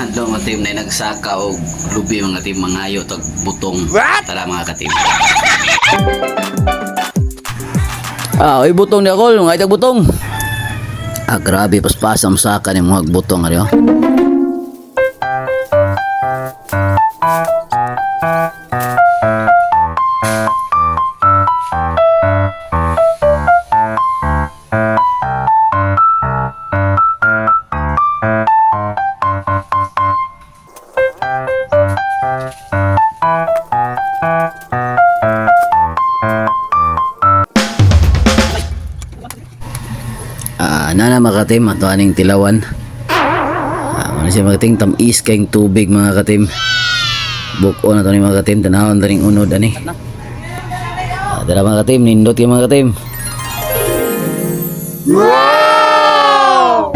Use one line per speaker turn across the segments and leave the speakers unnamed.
hadlaw mga team na nagsaka og lubi mga team mangayo tag butong. Tara mga ka-team.
Oy butong ni ako, ngay tag butong. Grabe paspasam saka ni mga butong ari oh. Nana makatim ato aning tilawan. Ano siya makating tamis kayong tubig mga katim. Buko na to ni mga katim, tanahon taning unod ani. Dala mga katim, nindot yung mga katim. Wow!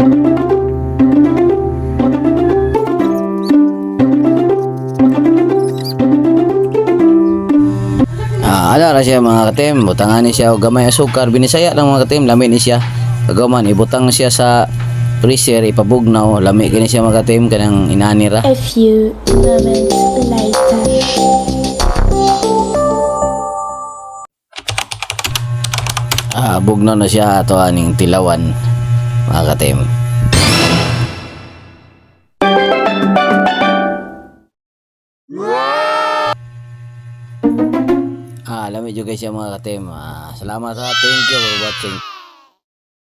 Ala ra siya mga katim, butangan ni siya og gamay asukar, binisaya lang mga katim, lami ni siya. Kagaman ibutang siya sa freezer, ipabugnaw, lami kini siya mga katim kanang inani ra.
A few moments later.
Bugnaw na siya ato aning tilawan mga katim. Lami juga siya mga katim. Salamat sa thank you for watching.